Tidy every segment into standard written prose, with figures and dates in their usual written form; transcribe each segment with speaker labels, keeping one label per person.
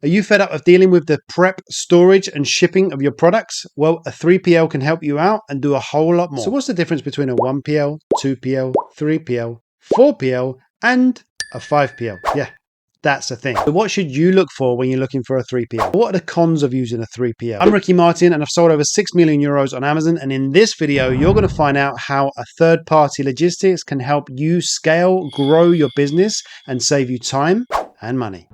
Speaker 1: Are you fed up of dealing with the prep, storage, and shipping of your products? Well, a 3PL can help you out and do a whole lot more. So what's the difference between a 1PL, 2PL, 3PL, 4PL, and a 5PL? Yeah, that's the thing. So what should you look for when you're looking for a 3PL? What are the cons of using a 3PL? I'm Ricky Martin and I've sold over 6 million euros on Amazon. And in this video, you're going to find out how a third-party logistics can help you scale, grow your business, and save you time and money.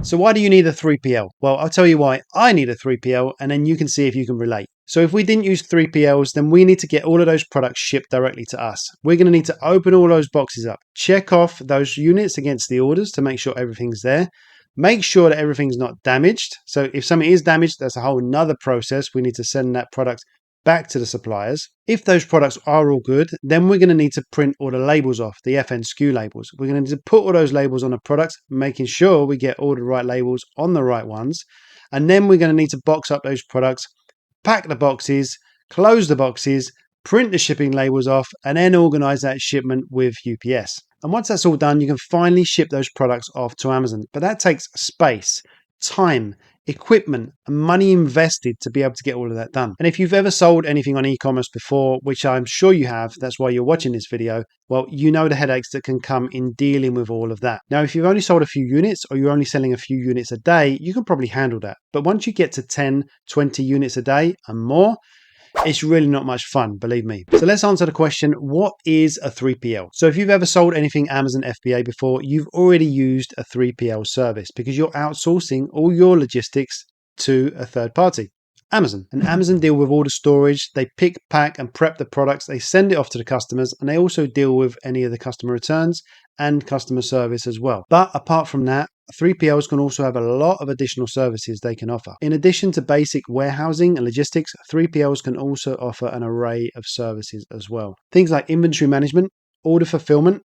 Speaker 1: So why do you need a 3PL? Well, I'll tell you why I need a 3PL and then you can see if you can relate. So if we didn't use 3PLs, then we need to get all of those products shipped directly to us. We're going to need to open all those boxes up, check off those units against the orders to make sure everything's there. Make sure that everything's not damaged. So if something is damaged, that's a whole nother process. We need to send that product back to the suppliers. If those products are all good, then we're going to need to print all the labels off, the FN SKU labels. We're going to need to put all those labels on the products, making sure we get all the right labels on the right ones. And then we're going to need to box up those products, pack the boxes, close the boxes, print the shipping labels off, and then organize that shipment with UPS. And once that's all done, you can finally ship those products off to Amazon. But that takes space, time, equipment, and money invested to be able to get all of that done. And if you've ever sold anything on e-commerce before, which I'm sure you have, that's why you're watching this video, well, you know the headaches that can come in dealing with all of that. Now, if you've only sold a few units or you're only selling a few units a day, you can probably handle that. But once you get to 10, 20 units a day and more, it's really not much fun, believe me. So let's answer the question, what is a 3PL? So if you've ever sold anything Amazon FBA before, you've already used a 3PL service because you're outsourcing all your logistics to a third party, Amazon. And Amazon deal with all the storage, they pick, pack, and prep the products, they send it off to the customers, and they also deal with any of the customer returns and customer service as well. But apart from that, 3PLs can also have a lot of additional services they can offer. In addition to basic warehousing and logistics, 3PLs can also offer an array of services as well. Things like inventory management, order fulfillment,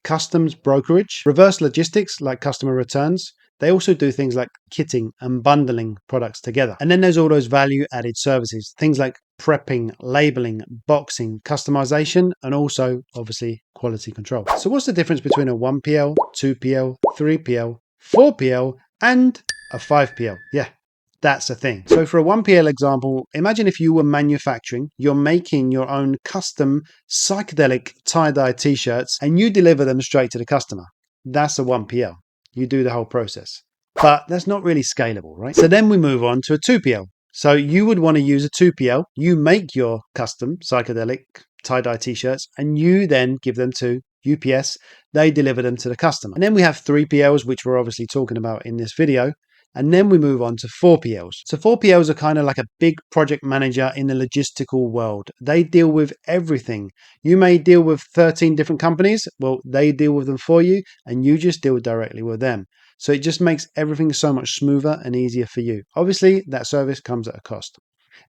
Speaker 1: customs brokerage, reverse logistics like customer returns. They also do things like kitting and bundling products together. And then there's all those value added services, things like prepping, labeling, boxing, customization, and also obviously quality control. So what's the difference between a 1PL, 2PL, 3PL, 4PL, and a 5PL? Yeah, that's the thing. So for a 1PL example, imagine if you were manufacturing, you're making your own custom psychedelic tie-dye t-shirts and you deliver them straight to the customer. That's a 1PL. You do the whole process. But that's not really scalable, right? So then we move on to a 2PL. So you would want to use a 2PL. You make your custom psychedelic tie-dye t-shirts and you then give them to UPS. They deliver them to the customer. And then we have 3PLs, which we're obviously talking about in this video. And then we move on to 4PLs. So 4PLs are kind of like a big project manager in the logistical world. They deal with everything. You may deal with 13 different companies. Well, they deal with them for you and you just deal directly with them. So it just makes everything so much smoother and easier for you. Obviously, that service comes at a cost.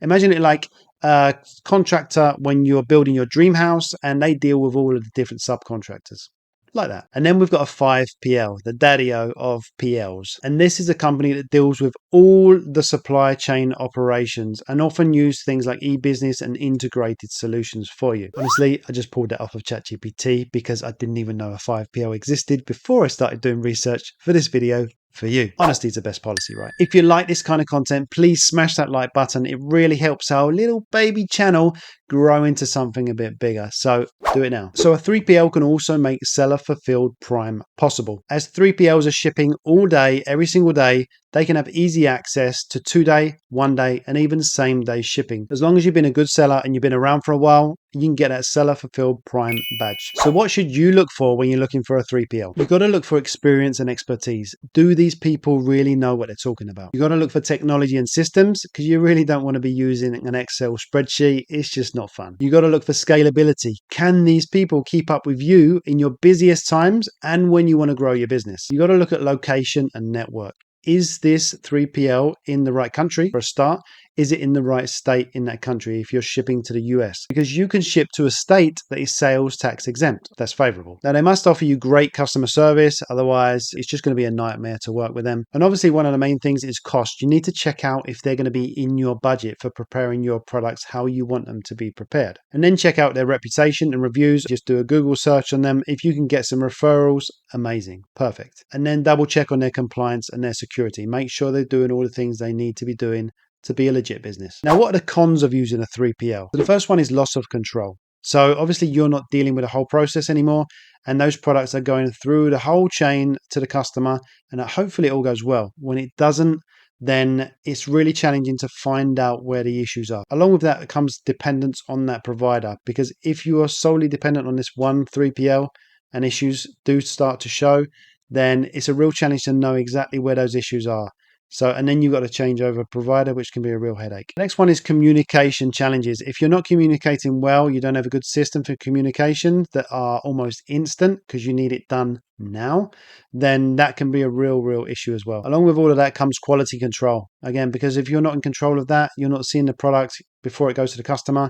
Speaker 1: Imagine it like a contractor when you're building your dream house and they deal with all of the different subcontractors. Like that. And then we've got a 5PL, the daddy-o of PLs. And this is a company that deals with all the supply chain operations and often use things like e-business and integrated solutions for you. Honestly, I just pulled that off of ChatGPT because I didn't even know a 5PL existed before I started doing research for this video for you. Honesty is the best policy, right? If you like this kind of content, please smash that like button. It really helps our little baby channel grow into something a bit bigger. So do it now. So a 3PL can also make seller fulfilled prime possible. As 3PLs are shipping all day, every single day, they can have easy access to 2-day, 1-day, and even same-day shipping. As long as you've been a good seller and you've been around for a while, you can get that seller fulfilled prime badge. So what should you look for when you're looking for a 3PL? You've got to look for experience and expertise. Do these people really know what they're talking about? You've got to look for technology and systems because you really don't want to be using an Excel spreadsheet. It's just not fun. You've got to look for scalability. Can these people keep up with you in your busiest times and when you want to grow your business? You've got to look at location and network. Is this 3PL in the right country for a start? is it in the right state in that country if you're shipping to the US? Because you can ship to a state that is sales tax exempt. That's favorable. Now, they must offer you great customer service. Otherwise, it's just going to be a nightmare to work with them. And obviously, one of the main things is cost. You need to check out if they're going to be in your budget for preparing your products how you want them to be prepared. And then check out their reputation and reviews. Just do a Google search on them. If you can get some referrals, amazing, perfect. And then double check on their compliance and their security. Make sure they're doing all the things they need to be doing to be a legit business. Now, what are the cons of using a 3PL? So the first one is loss of control. So obviously you're not dealing with the whole process anymore, and those products are going through the whole chain to the customer, and hopefully it all goes well. When it doesn't, then it's really challenging to find out where the issues are. Along with that comes dependence on that provider, because if you are solely dependent on this one 3PL and issues do start to show, then it's a real challenge to know exactly where those issues are. So, and then you've got to change over provider, which can be a real headache. The next one is communication challenges. If you're not communicating well, you don't have a good system for communication that are almost instant because you need it done now, then that can be a real issue as well. Along with all of that comes quality control. Again, because if you're not in control of that, you're not seeing the product before it goes to the customer.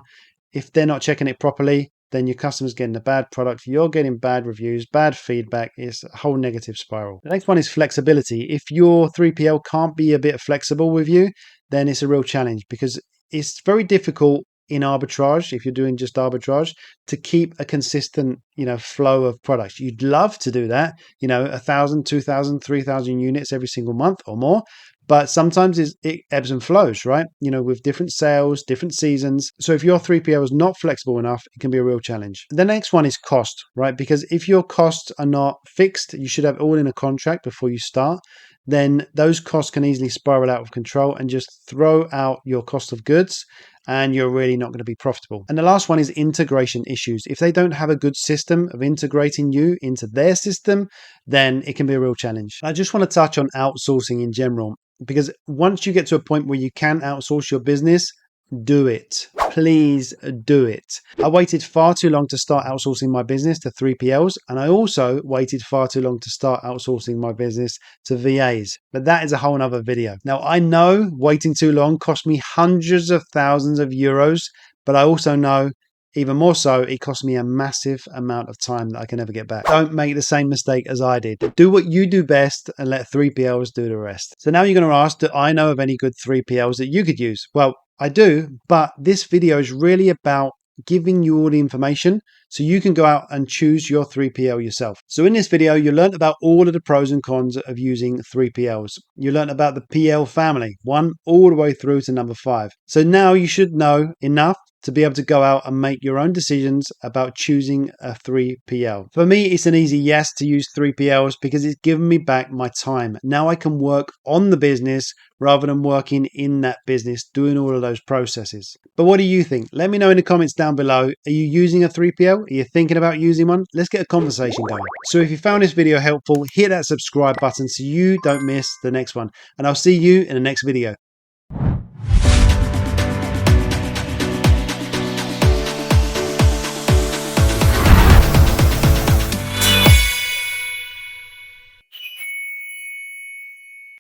Speaker 1: If they're not checking it properly, then your customer's getting a bad product, you're getting bad reviews, bad feedback. It's a whole negative spiral. The next one is flexibility. If your 3PL can't be a bit flexible with you, then it's a real challenge, because it's very difficult in arbitrage, if you're doing just arbitrage, to keep a consistent, flow of products. You'd love to do that, 1,000, 2,000, 3,000 units every single month or more. But sometimes it ebbs and flows, right? With different sales, different seasons. So if your 3PL is not flexible enough, it can be a real challenge. The next one is cost, right? Because if your costs are not fixed, you should have it all in a contract before you start. Then those costs can easily spiral out of control and just throw out your cost of goods, and you're really not going to be profitable. And the last one is integration issues. If they don't have a good system of integrating you into their system, then it can be a real challenge. I just want to touch on outsourcing in general, because once you get to a point where you can outsource your business, do it. Please do it. I waited far too long to start outsourcing my business to 3PLs, and I also waited far too long to start outsourcing my business to VAs. But that is a whole nother video. Now, I know waiting too long cost me hundreds of thousands of euros, but I also know even more so, it cost me a massive amount of time that I can never get back. Don't make the same mistake as I did. Do what you do best and let 3PLs do the rest. So now you're going to ask, do I know of any good 3PLs that you could use? Well, I do, but this video is really about giving you all the information so you can go out and choose your 3PL yourself. So in this video, you learned about all of the pros and cons of using 3PLs. You learned about the PL family, 1 all the way through to number 5. So now you should know enough to be able to go out and make your own decisions about choosing a 3PL. For me, it's an easy yes to use 3PLs because it's given me back my time. Now I can work on the business rather than working in that business, doing all of those processes. But what do you think? Let me know in the comments down below. Are you using a 3PL? Are you thinking about using one? Let's get a conversation going. So if you found this video helpful, hit that subscribe button so you don't miss the next one. And I'll see you in the next video.